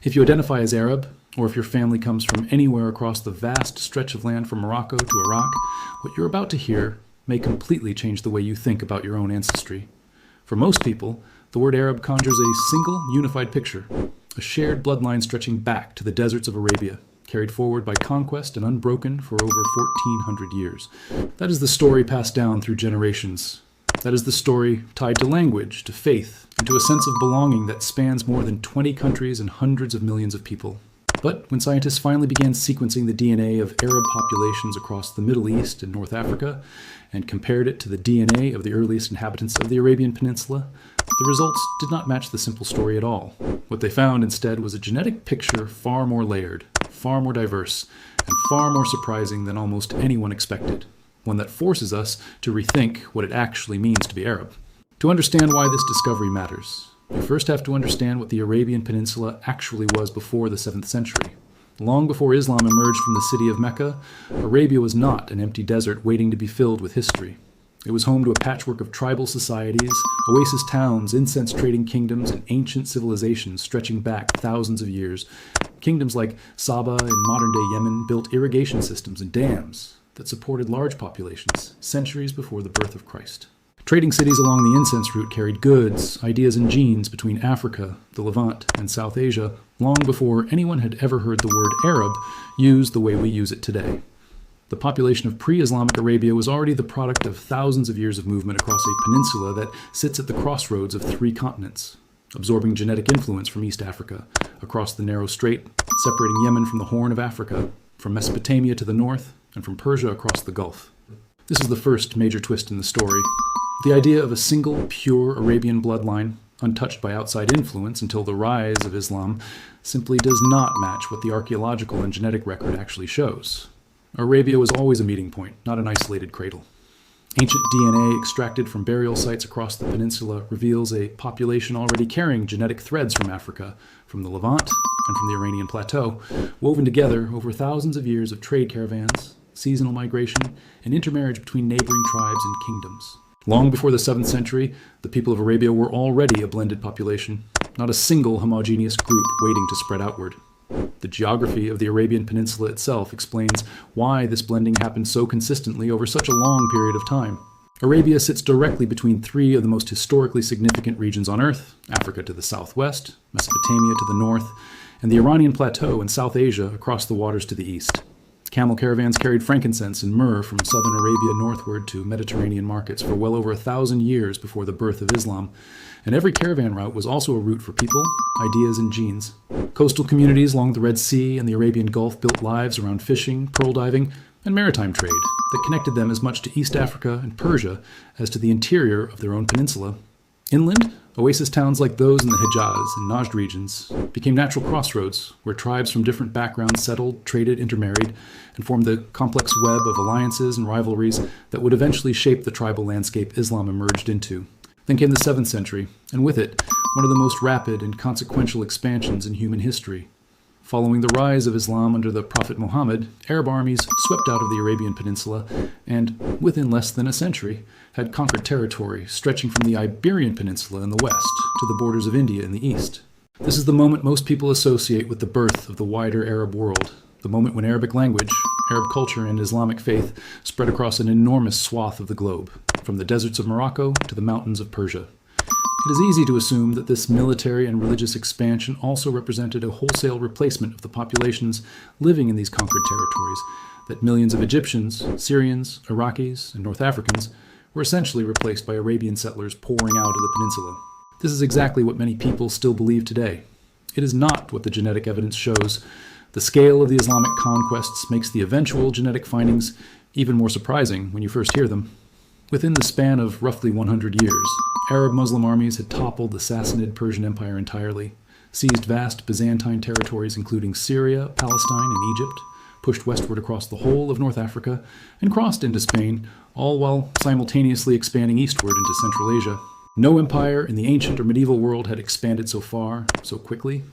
If you identify as Arab, or if your family comes from anywhere across the vast stretch of land from Morocco to Iraq, what you're about to hear may completely change the way you think about your own ancestry. For most people, the word Arab conjures a single, unified picture, a shared bloodline stretching back to the deserts of Arabia, carried forward by conquest and unbroken for over 1,400 years. That is the story passed down through generations. That is the story tied to language, to faith, and to a sense of belonging that spans more than 20 countries and hundreds of millions of people. But when scientists finally began sequencing the DNA of Arab populations across the Middle East and North Africa, and compared it to the DNA of the earliest inhabitants of the Arabian Peninsula, the results did not match the simple story at all. What they found instead was a genetic picture far more layered, far more diverse, and far more surprising than almost anyone expected. One that forces us to rethink what it actually means to be Arab. To understand why this discovery matters, we first have to understand what the Arabian Peninsula actually was before the 7th century. Long before Islam emerged from the city of Mecca, Arabia was not an empty desert waiting to be filled with history. It was home to a patchwork of tribal societies, oasis towns, incense-trading kingdoms, and ancient civilizations stretching back thousands of years. Kingdoms like Saba in modern-day Yemen built irrigation systems and dams that supported large populations centuries before the birth of Christ. Trading cities along the incense route carried goods, ideas, and genes between Africa, the Levant, and South Asia long before anyone had ever heard the word Arab used the way we use it today. The population of pre-Islamic Arabia was already the product of thousands of years of movement across a peninsula that sits at the crossroads of 3 continents, absorbing genetic influence from East Africa, across the narrow strait, separating Yemen from the Horn of Africa, from Mesopotamia to the north, and from Persia across the Gulf. This is the first major twist in the story. The idea of a single, pure Arabian bloodline, untouched by outside influence until the rise of Islam, simply does not match what the archaeological and genetic record actually shows. Arabia was always a meeting point, not an isolated cradle. Ancient DNA extracted from burial sites across the peninsula reveals a population already carrying genetic threads from Africa, from the Levant, and from the Iranian plateau, woven together over thousands of years of trade caravans, seasonal migration, and intermarriage between neighboring tribes and kingdoms. Long before the 7th century, the people of Arabia were already a blended population, not a single homogeneous group waiting to spread outward. The geography of the Arabian Peninsula itself explains why this blending happened so consistently over such a long period of time. Arabia sits directly between 3 of the most historically significant regions on Earth, Africa to the southwest, Mesopotamia to the north, and the Iranian plateau in South Asia across the waters to the east. Camel caravans carried frankincense and myrrh from southern Arabia northward to Mediterranean markets for well over 1,000 years before the birth of Islam, and every caravan route was also a route for people, ideas, and genes. Coastal communities along the Red Sea and the Arabian Gulf built lives around fishing, pearl diving, and maritime trade that connected them as much to East Africa and Persia as to the interior of their own peninsula. Inland, oasis towns like those in the Hejaz and Najd regions became natural crossroads where tribes from different backgrounds settled, traded, intermarried, and formed the complex web of alliances and rivalries that would eventually shape the tribal landscape Islam emerged into. Then came the 7th century, and with it, one of the most rapid and consequential expansions in human history. Following the rise of Islam under the Prophet Muhammad, Arab armies swept out of the Arabian Peninsula and, within less than a century, had conquered territory stretching from the Iberian Peninsula in the west to the borders of India in the east. This is the moment most people associate with the birth of the wider Arab world, the moment when Arabic language, Arab culture, and Islamic faith spread across an enormous swath of the globe, from the deserts of Morocco to the mountains of Persia. It is easy to assume that this military and religious expansion also represented a wholesale replacement of the populations living in these conquered territories, that millions of Egyptians, Syrians, Iraqis, and North Africans were essentially replaced by Arabian settlers pouring out of the peninsula. This is exactly what many people still believe today. It is not what the genetic evidence shows. The scale of the Islamic conquests makes the eventual genetic findings even more surprising when you first hear them. Within the span of roughly 100 years, Arab Muslim armies had toppled the Sassanid Persian Empire entirely, seized vast Byzantine territories including Syria, Palestine, and Egypt, pushed westward across the whole of North Africa, and crossed into Spain, all while simultaneously expanding eastward into Central Asia. No empire in the ancient or medieval world had expanded so far, so quickly.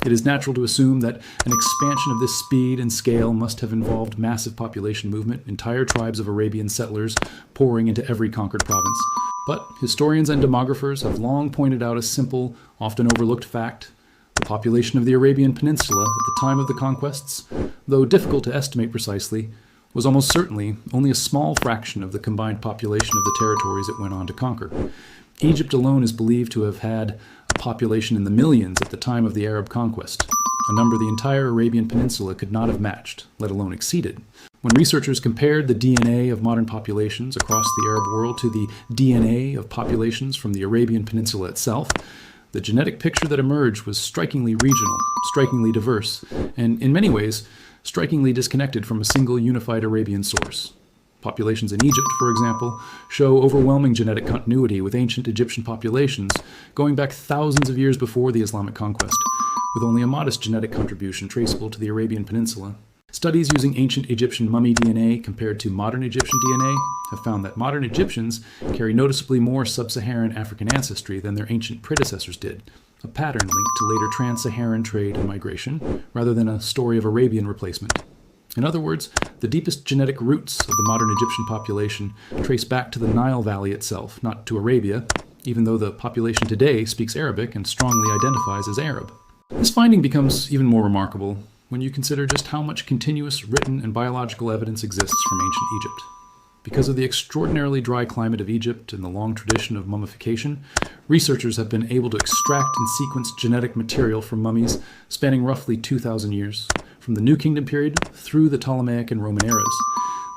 It is natural to assume that an expansion of this speed and scale must have involved massive population movement, entire tribes of Arabian settlers pouring into every conquered province. But historians and demographers have long pointed out a simple, often overlooked fact. The population of the Arabian Peninsula at the time of the conquests, though difficult to estimate precisely, was almost certainly only a small fraction of the combined population of the territories it went on to conquer. Egypt alone is believed to have had a population in the millions at the time of the Arab conquest, a number the entire Arabian Peninsula could not have matched, let alone exceeded. When researchers compared the DNA of modern populations across the Arab world to the DNA of populations from the Arabian Peninsula itself, the genetic picture that emerged was strikingly regional, strikingly diverse, and in many ways, strikingly disconnected from a single unified Arabian source. Populations in Egypt, for example, show overwhelming genetic continuity with ancient Egyptian populations going back thousands of years before the Islamic conquest, with only a modest genetic contribution traceable to the Arabian Peninsula. Studies using ancient Egyptian mummy DNA compared to modern Egyptian DNA have found that modern Egyptians carry noticeably more sub-Saharan African ancestry than their ancient predecessors did, a pattern linked to later trans-Saharan trade and migration, rather than a story of Arabian replacement. In other words, the deepest genetic roots of the modern Egyptian population trace back to the Nile Valley itself, not to Arabia, even though the population today speaks Arabic and strongly identifies as Arab. This finding becomes even more remarkable when you consider just how much continuous written and biological evidence exists from ancient Egypt. Because of the extraordinarily dry climate of Egypt and the long tradition of mummification, researchers have been able to extract and sequence genetic material from mummies spanning roughly 2,000 years, from the New Kingdom period through the Ptolemaic and Roman eras.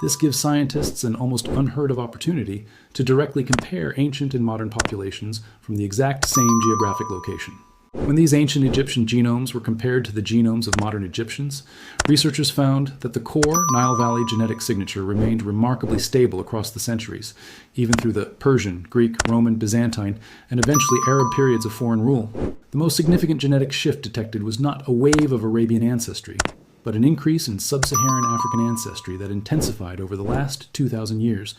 This gives scientists an almost unheard of opportunity to directly compare ancient and modern populations from the exact same geographic location. When these ancient Egyptian genomes were compared to the genomes of modern Egyptians, researchers found that the core Nile Valley genetic signature remained remarkably stable across the centuries, even through the Persian, Greek, Roman, Byzantine, and eventually Arab periods of foreign rule. The most significant genetic shift detected was not a wave of Arabian ancestry, but an increase in sub-Saharan African ancestry that intensified over the last 2,000 years,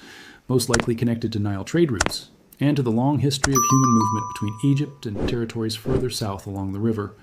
most likely connected to Nile trade routes, and to the long history of human movement between Egypt and territories further south along the river.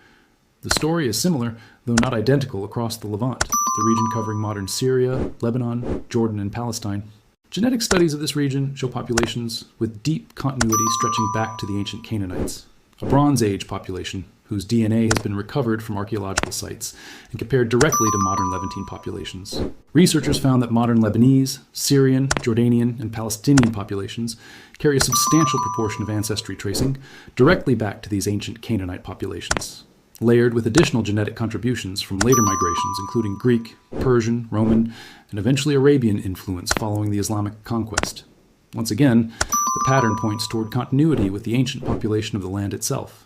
The story is similar, though not identical, across the Levant, the region covering modern Syria, Lebanon, Jordan, and Palestine. Genetic studies of this region show populations with deep continuity stretching back to the ancient Canaanites, a Bronze Age population whose DNA has been recovered from archaeological sites and compared directly to modern Levantine populations. Researchers found that modern Lebanese, Syrian, Jordanian, and Palestinian populations carry a substantial proportion of ancestry tracing directly back to these ancient Canaanite populations, layered with additional genetic contributions from later migrations, including Greek, Persian, Roman, and eventually Arabian influence following the Islamic conquest. Once again, the pattern points toward continuity with the ancient population of the land itself,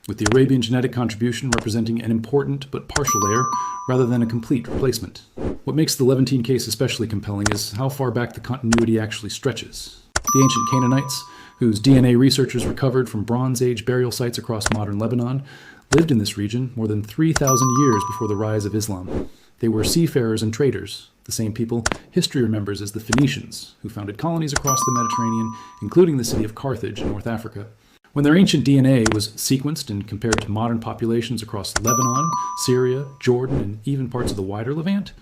with the Arabian genetic contribution representing an important but partial layer rather than a complete replacement. What makes the Levantine case especially compelling is how far back the continuity actually stretches. The ancient Canaanites, whose DNA researchers recovered from Bronze Age burial sites across modern Lebanon, lived in this region more than 3,000 years before the rise of Islam. They were seafarers and traders, the same people history remembers as the Phoenicians, who founded colonies across the Mediterranean, including the city of Carthage in North Africa. When their ancient DNA was sequenced and compared to modern populations across Lebanon, Syria, Jordan, and even parts of the wider Levant,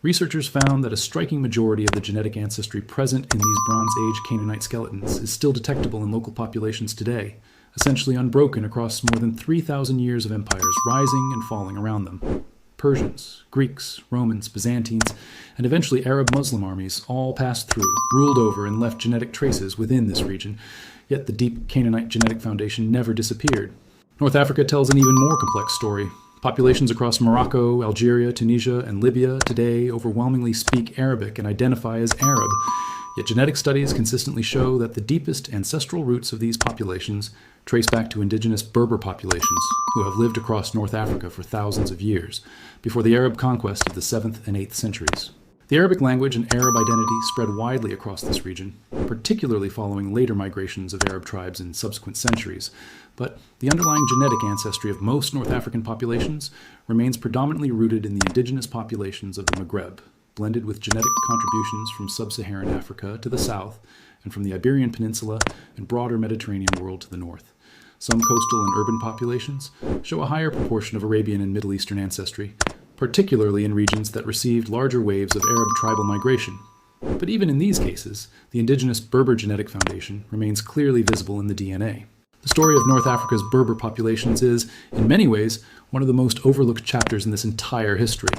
researchers found that a striking majority of the genetic ancestry present in these Bronze Age Canaanite skeletons is still detectable in local populations today, essentially unbroken across more than 3,000 years of empires rising and falling around them. Persians, Greeks, Romans, Byzantines, and eventually Arab Muslim armies all passed through, ruled over, and left genetic traces within this region, yet the deep Canaanite genetic foundation never disappeared. North Africa tells an even more complex story. Populations across Morocco, Algeria, Tunisia, and Libya today overwhelmingly speak Arabic and identify as Arab, yet genetic studies consistently show that the deepest ancestral roots of these populations trace back to indigenous Berber populations who have lived across North Africa for thousands of years, before the Arab conquest of the 7th and 8th centuries. The Arabic language and Arab identity spread widely across this region, particularly following later migrations of Arab tribes in subsequent centuries, but the underlying genetic ancestry of most North African populations remains predominantly rooted in the indigenous populations of the Maghreb, blended with genetic contributions from sub-Saharan Africa to the south and from the Iberian Peninsula and broader Mediterranean world to the north. Some coastal and urban populations show a higher proportion of Arabian and Middle Eastern ancestry, particularly in regions that received larger waves of Arab tribal migration. But even in these cases, the indigenous Berber genetic foundation remains clearly visible in the DNA. The story of North Africa's Berber populations is, in many ways, one of the most overlooked chapters in this entire history.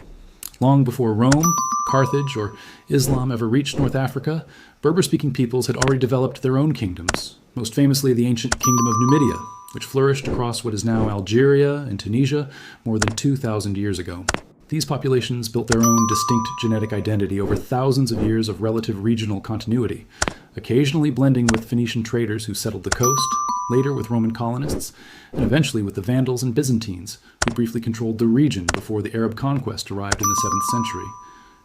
Long before Rome, Carthage, or Islam ever reached North Africa, Berber-speaking peoples had already developed their own kingdoms, most famously the ancient kingdom of Numidia, which flourished across what is now Algeria and Tunisia more than 2,000 years ago. These populations built their own distinct genetic identity over thousands of years of relative regional continuity, occasionally blending with Phoenician traders who settled the coast, later with Roman colonists, and eventually with the Vandals and Byzantines, who briefly controlled the region before the Arab conquest arrived in the 7th century.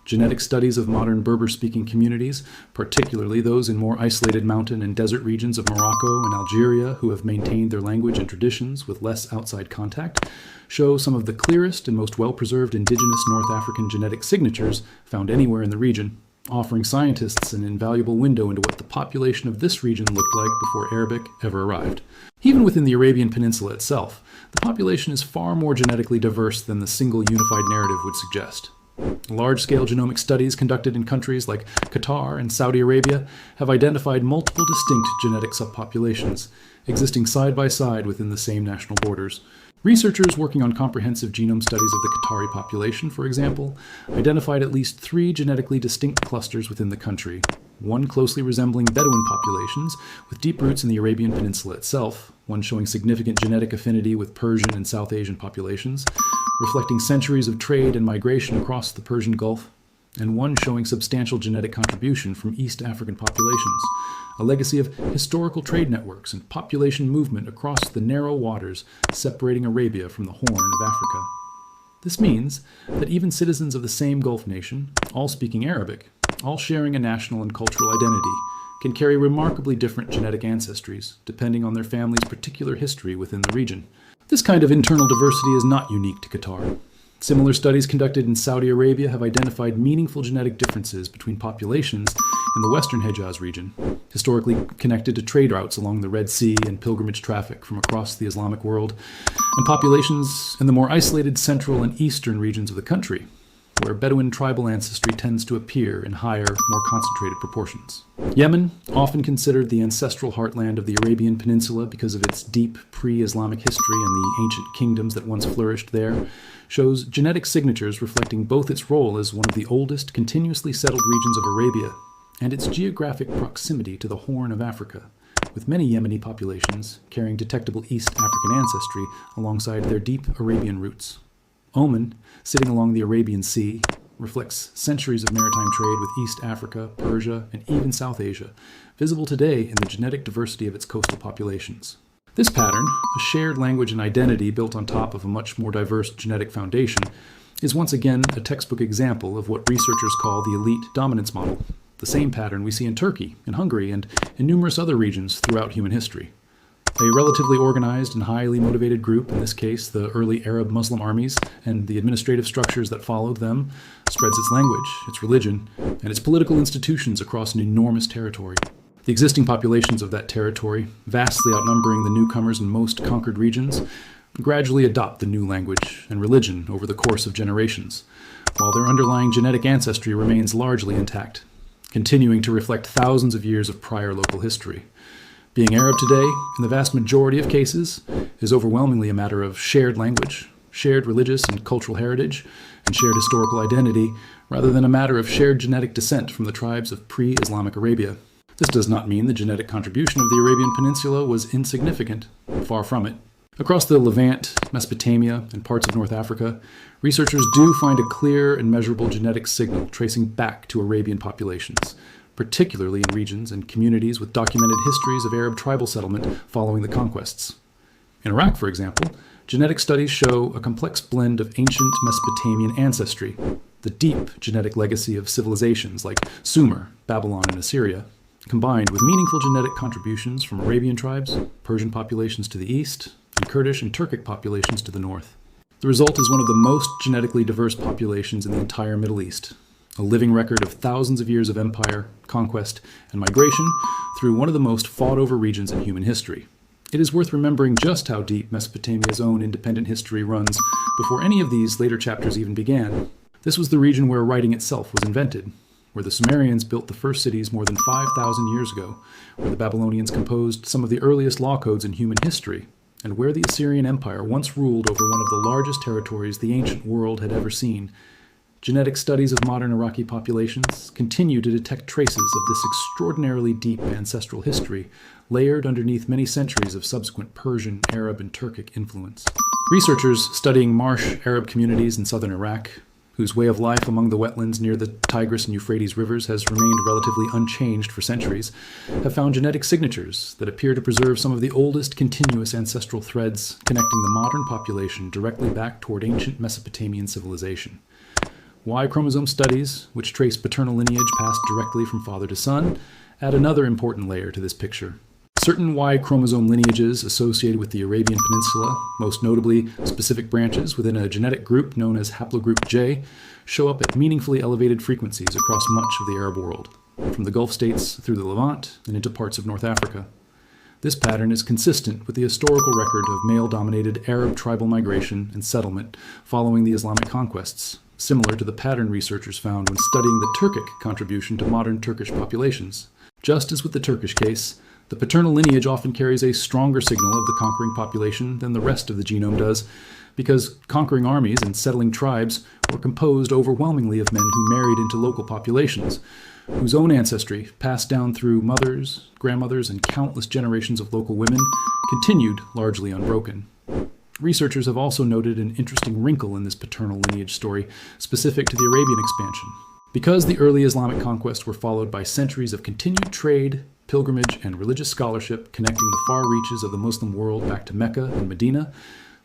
Genetic studies of modern Berber-speaking communities, particularly those in more isolated mountain and desert regions of Morocco and Algeria who have maintained their language and traditions with less outside contact, show some of the clearest and most well-preserved indigenous North African genetic signatures found anywhere in the region, offering scientists an invaluable window into what the population of this region looked like before Arabic ever arrived. Even within the Arabian Peninsula itself, the population is far more genetically diverse than the single unified narrative would suggest. Large-scale genomic studies conducted in countries like Qatar and Saudi Arabia have identified multiple distinct genetic subpopulations, existing side by side within the same national borders. Researchers working on comprehensive genome studies of the Qatari population, for example, identified at least 3 genetically distinct clusters within the country, one closely resembling Bedouin populations with deep roots in the Arabian Peninsula itself, one showing significant genetic affinity with Persian and South Asian populations, reflecting centuries of trade and migration across the Persian Gulf, and one showing substantial genetic contribution from East African populations, a legacy of historical trade networks and population movement across the narrow waters separating Arabia from the Horn of Africa. This means that even citizens of the same Gulf nation, all speaking Arabic, all sharing a national and cultural identity, can carry remarkably different genetic ancestries, depending on their family's particular history within the region. This kind of internal diversity is not unique to Qatar. Similar studies conducted in Saudi Arabia have identified meaningful genetic differences between populations in the western Hejaz region, historically connected to trade routes along the Red Sea and pilgrimage traffic from across the Islamic world, and populations in the more isolated central and eastern regions of the country, where Bedouin tribal ancestry tends to appear in higher, more concentrated proportions. Yemen, often considered the ancestral heartland of the Arabian Peninsula because of its deep pre-Islamic history and the ancient kingdoms that once flourished there, shows genetic signatures reflecting both its role as one of the oldest continuously settled regions of Arabia and its geographic proximity to the Horn of Africa, with many Yemeni populations carrying detectable East African ancestry alongside their deep Arabian roots. Oman, sitting along the Arabian Sea, reflects centuries of maritime trade with East Africa, Persia, and even South Asia, visible today in the genetic diversity of its coastal populations. This pattern, a shared language and identity built on top of a much more diverse genetic foundation, is once again a textbook example of what researchers call the elite dominance model, the same pattern we see in Turkey, in Hungary, and in numerous other regions throughout human history. A relatively organized and highly motivated group, in this case the early Arab Muslim armies and the administrative structures that followed them, spreads its language, its religion, and its political institutions across an enormous territory. The existing populations of that territory, vastly outnumbering the newcomers in most conquered regions, gradually adopt the new language and religion over the course of generations, while their underlying genetic ancestry remains largely intact, continuing to reflect thousands of years of prior local history. Being Arab today, in the vast majority of cases, is overwhelmingly a matter of shared language, shared religious and cultural heritage, and shared historical identity, rather than a matter of shared genetic descent from the tribes of pre-Islamic Arabia. This does not mean the genetic contribution of the Arabian Peninsula was insignificant, far from it. Across the Levant, Mesopotamia, and parts of North Africa, researchers do find a clear and measurable genetic signal tracing back to Arabian populations, particularly in regions and communities with documented histories of Arab tribal settlement following the conquests. In Iraq, for example, genetic studies show a complex blend of ancient Mesopotamian ancestry, the deep genetic legacy of civilizations like Sumer, Babylon, and Assyria, combined with meaningful genetic contributions from Arabian tribes, Persian populations to the east, and Kurdish and Turkic populations to the north. The result is one of the most genetically diverse populations in the entire Middle East, a living record of thousands of years of empire, conquest, and migration through one of the most fought-over regions in human history. It is worth remembering just how deep Mesopotamia's own independent history runs before any of these later chapters even began. This was the region where writing itself was invented, where the Sumerians built the first cities more than 5,000 years ago, where the Babylonians composed some of the earliest law codes in human history, and where the Assyrian Empire once ruled over one of the largest territories the ancient world had ever seen. Genetic studies of modern Iraqi populations continue to detect traces of this extraordinarily deep ancestral history, layered underneath many centuries of subsequent Persian, Arab, and Turkic influence. Researchers studying marsh Arab communities in southern Iraq, whose way of life among the wetlands near the Tigris and Euphrates rivers has remained relatively unchanged for centuries, have found genetic signatures that appear to preserve some of the oldest continuous ancestral threads connecting the modern population directly back toward ancient Mesopotamian civilization. Y chromosome studies, which trace paternal lineage passed directly from father to son, add another important layer to this picture. Certain Y chromosome lineages associated with the Arabian Peninsula, most notably specific branches within a genetic group known as haplogroup J, show up at meaningfully elevated frequencies across much of the Arab world, from the Gulf states through the Levant and into parts of North Africa. This pattern is consistent with the historical record of male-dominated Arab tribal migration and settlement following the Islamic conquests, similar to the pattern researchers found when studying the Turkic contribution to modern Turkish populations. Just as with the Turkish case, the paternal lineage often carries a stronger signal of the conquering population than the rest of the genome does, because conquering armies and settling tribes were composed overwhelmingly of men who married into local populations, whose own ancestry, passed down through mothers, grandmothers, and countless generations of local women, continued largely unbroken. Researchers have also noted an interesting wrinkle in this paternal lineage story, specific to the Arabian expansion. Because the early Islamic conquests were followed by centuries of continued trade, pilgrimage, and religious scholarship connecting the far reaches of the Muslim world back to Mecca and Medina,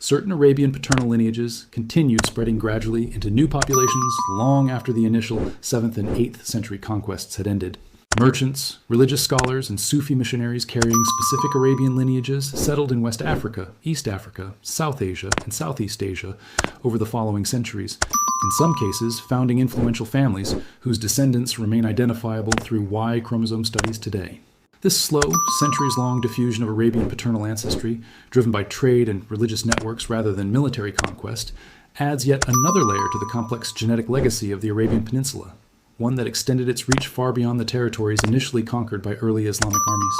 certain Arabian paternal lineages continued spreading gradually into new populations long after the initial 7th and 8th century conquests had ended. Merchants, religious scholars, and Sufi missionaries carrying specific Arabian lineages settled in West Africa, East Africa, South Asia, and Southeast Asia over the following centuries, in some cases founding influential families whose descendants remain identifiable through Y chromosome studies today. This slow, centuries-long diffusion of Arabian paternal ancestry, driven by trade and religious networks rather than military conquest, adds yet another layer to the complex genetic legacy of the Arabian Peninsula, one that extended its reach far beyond the territories initially conquered by early Islamic armies.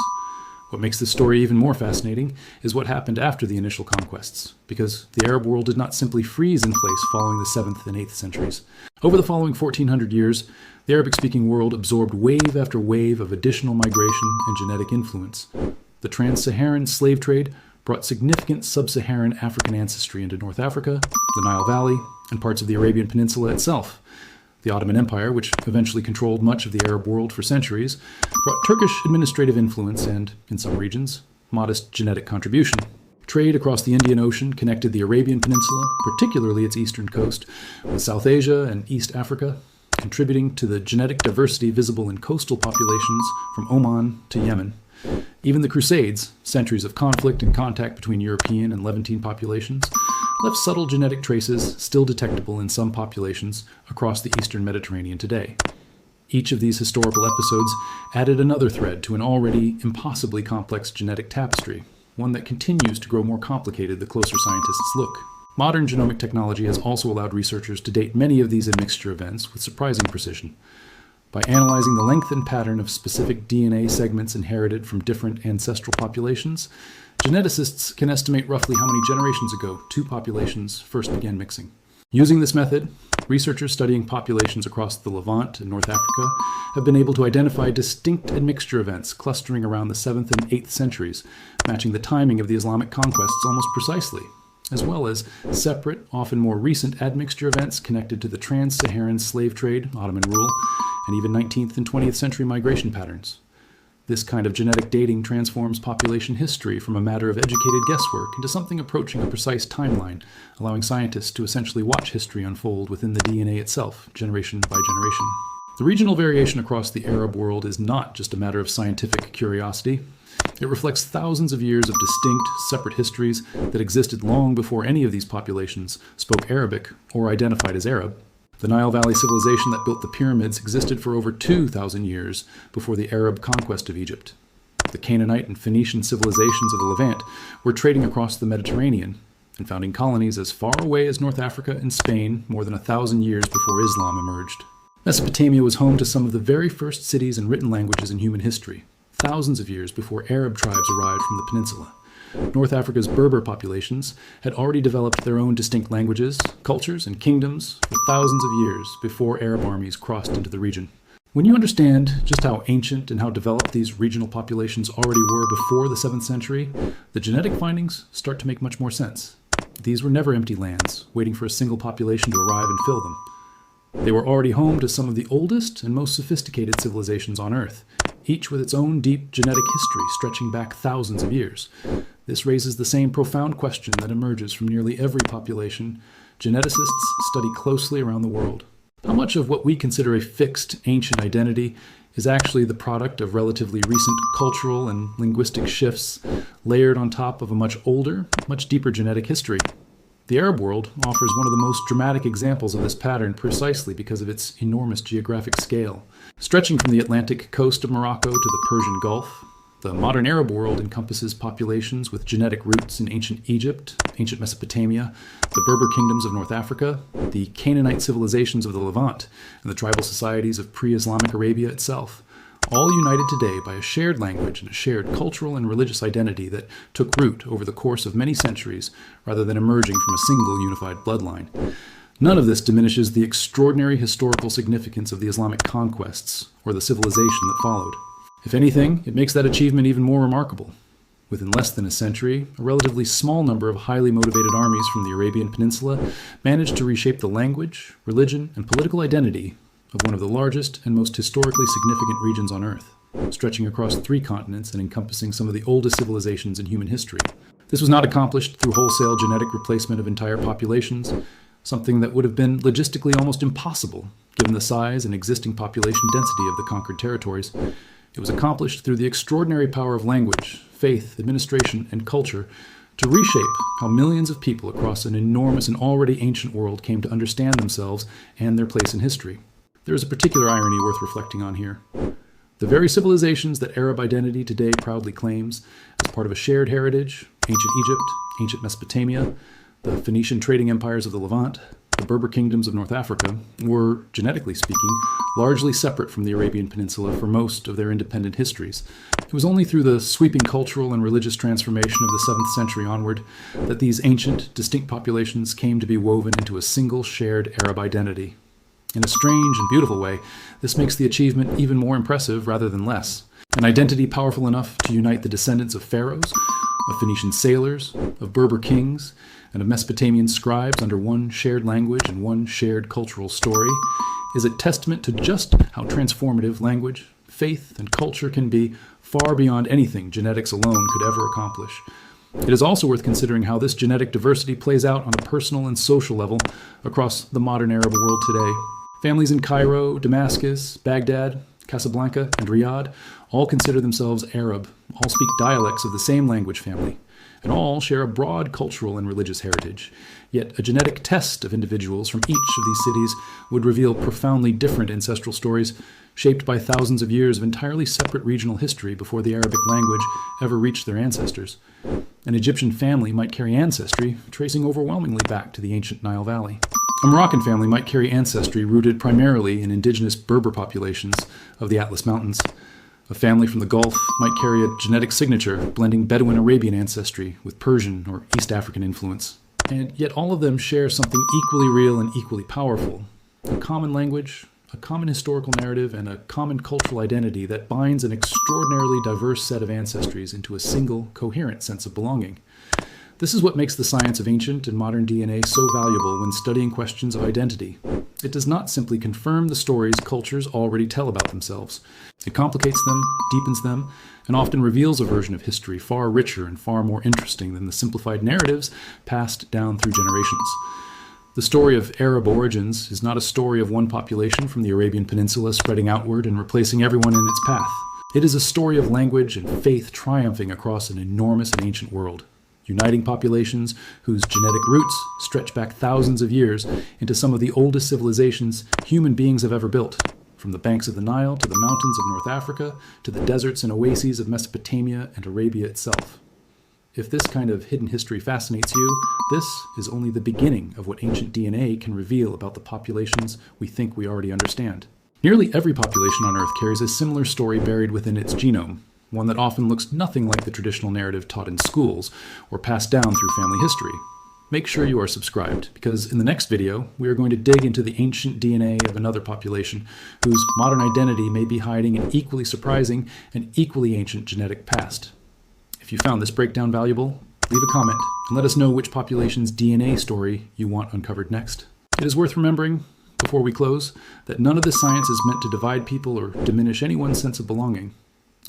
What makes this story even more fascinating is what happened after the initial conquests, because the Arab world did not simply freeze in place following the 7th and 8th centuries. Over the following 1400 years, the Arabic-speaking world absorbed wave after wave of additional migration and genetic influence. The trans-Saharan slave trade brought significant sub-Saharan African ancestry into North Africa, the Nile Valley, and parts of the Arabian Peninsula itself. The Ottoman Empire, which eventually controlled much of the Arab world for centuries, brought Turkish administrative influence and, in some regions, modest genetic contribution. Trade across the Indian Ocean connected the Arabian Peninsula, particularly its eastern coast, with South Asia and East Africa, contributing to the genetic diversity visible in coastal populations from Oman to Yemen. Even the Crusades, centuries of conflict and contact between European and Levantine populations, left subtle genetic traces still detectable in some populations across the eastern Mediterranean today. Each of these historical episodes added another thread to an already impossibly complex genetic tapestry, one that continues to grow more complicated the closer scientists look. Modern genomic technology has also allowed researchers to date many of these admixture events with surprising precision. By analyzing the length and pattern of specific DNA segments inherited from different ancestral populations, geneticists can estimate roughly how many generations ago two populations first began mixing. Using this method, researchers studying populations across the Levant and North Africa have been able to identify distinct admixture events clustering around the 7th and 8th centuries, matching the timing of the Islamic conquests almost precisely, as well as separate, often more recent admixture events connected to the trans-Saharan slave trade, Ottoman rule, and even 19th and 20th century migration patterns. This kind of genetic dating transforms population history from a matter of educated guesswork into something approaching a precise timeline, allowing scientists to essentially watch history unfold within the DNA itself, generation by generation. The regional variation across the Arab world is not just a matter of scientific curiosity. It reflects thousands of years of distinct, separate histories that existed long before any of these populations spoke Arabic or identified as Arab. The Nile Valley civilization that built the pyramids existed for over 2,000 years before the Arab conquest of Egypt. The Canaanite and Phoenician civilizations of the Levant were trading across the Mediterranean and founding colonies as far away as North Africa and Spain more than 1,000 years before Islam emerged. Mesopotamia was home to some of the very first cities and written languages in human history, thousands of years before Arab tribes arrived from the peninsula. North Africa's Berber populations had already developed their own distinct languages, cultures, and kingdoms for thousands of years before Arab armies crossed into the region. When you understand just how ancient and how developed these regional populations already were before the 7th century, the genetic findings start to make much more sense. These were never empty lands, waiting for a single population to arrive and fill them. They were already home to some of the oldest and most sophisticated civilizations on Earth, each with its own deep genetic history stretching back thousands of years. This raises the same profound question that emerges from nearly every population geneticists study closely around the world. How much of what we consider a fixed, ancient identity is actually the product of relatively recent cultural and linguistic shifts layered on top of a much older, much deeper genetic history? The Arab world offers one of the most dramatic examples of this pattern precisely because of its enormous geographic scale. Stretching from the Atlantic coast of Morocco to the Persian Gulf, the modern Arab world encompasses populations with genetic roots in ancient Egypt, ancient Mesopotamia, the Berber kingdoms of North Africa, the Canaanite civilizations of the Levant, and the tribal societies of Pre-Islamic Arabia itself, all united today by a shared language and a shared cultural and religious identity that took root over the course of many centuries rather than emerging from a single unified bloodline. None of this diminishes the extraordinary historical significance of the Islamic conquests or the civilization that followed. If anything, it makes that achievement even more remarkable. Within less than a century, a relatively small number of highly motivated armies from the Arabian Peninsula managed to reshape the language, religion, and political identity of one of the largest and most historically significant regions on Earth, stretching across 3 continents and encompassing some of the oldest civilizations in human history. This was not accomplished through wholesale genetic replacement of entire populations, something that would have been logistically almost impossible given the size and existing population density of the conquered territories. It was accomplished through the extraordinary power of language, faith, administration, and culture to reshape how millions of people across an enormous and already ancient world came to understand themselves and their place in history. There is a particular irony worth reflecting on here. The very civilizations that Arab identity today proudly claims as part of a shared heritage, ancient Egypt, ancient Mesopotamia, the Phoenician trading empires of the Levant, the Berber kingdoms of North Africa, were, genetically speaking, largely separate from the Arabian Peninsula for most of their independent histories. It was only through the sweeping cultural and religious transformation of the 7th century onward that these ancient, distinct populations came to be woven into a single shared Arab identity. In a strange and beautiful way, this makes the achievement even more impressive rather than less. An identity powerful enough to unite the descendants of pharaohs, of Phoenician sailors, of Berber kings, and of Mesopotamian scribes under one shared language and one shared cultural story is a testament to just how transformative language, faith, and culture can be, far beyond anything genetics alone could ever accomplish. It is also worth considering how this genetic diversity plays out on a personal and social level across the modern Arab world today. Families in Cairo, Damascus, Baghdad, Casablanca, and Riyadh all consider themselves Arab, all speak dialects of the same language family, and all share a broad cultural and religious heritage. Yet a genetic test of individuals from each of these cities would reveal profoundly different ancestral stories, shaped by thousands of years of entirely separate regional history before the Arabic language ever reached their ancestors. An Egyptian family might carry ancestry tracing overwhelmingly back to the ancient Nile Valley. A Moroccan family might carry ancestry rooted primarily in indigenous Berber populations of the Atlas Mountains. A family from the Gulf might carry a genetic signature blending Bedouin Arabian ancestry with Persian or East African influence. And yet all of them share something equally real and equally powerful: a common language, a common historical narrative, and a common cultural identity that binds an extraordinarily diverse set of ancestries into a single, coherent sense of belonging. This is what makes the science of ancient and modern DNA so valuable when studying questions of identity. It does not simply confirm the stories cultures already tell about themselves. It complicates them, deepens them, and often reveals a version of history far richer and far more interesting than the simplified narratives passed down through generations. The story of Arab origins is not a story of one population from the Arabian Peninsula spreading outward and replacing everyone in its path. It is a story of language and faith triumphing across an enormous and ancient world, uniting populations whose genetic roots stretch back thousands of years into some of the oldest civilizations human beings have ever built, from the banks of the Nile to the mountains of North Africa to the deserts and oases of Mesopotamia and Arabia itself. If this kind of hidden history fascinates you, this is only the beginning of what ancient DNA can reveal about the populations we think we already understand. Nearly every population on Earth carries a similar story buried within its genome, one that often looks nothing like the traditional narrative taught in schools or passed down through family history. Make sure you are subscribed, because in the next video, we are going to dig into the ancient DNA of another population whose modern identity may be hiding an equally surprising and equally ancient genetic past. If you found this breakdown valuable, leave a comment and let us know which population's DNA story you want uncovered next. It is worth remembering, before we close, that none of this science is meant to divide people or diminish anyone's sense of belonging.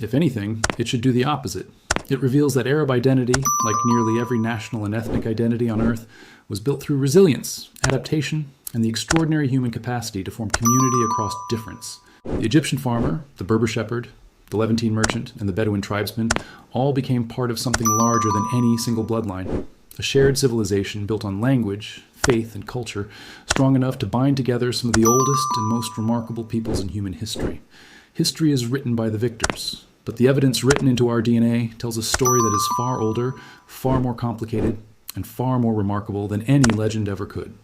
If anything, it should do the opposite. It reveals that Arab identity, like nearly every national and ethnic identity on Earth, was built through resilience, adaptation, and the extraordinary human capacity to form community across difference. The Egyptian farmer, the Berber shepherd, the Levantine merchant, and the Bedouin tribesman all became part of something larger than any single bloodline. A shared civilization built on language, faith, and culture, strong enough to bind together some of the oldest and most remarkable peoples in human history. History is written by the victors, but the evidence written into our DNA tells a story that is far older, far more complicated, and far more remarkable than any legend ever could.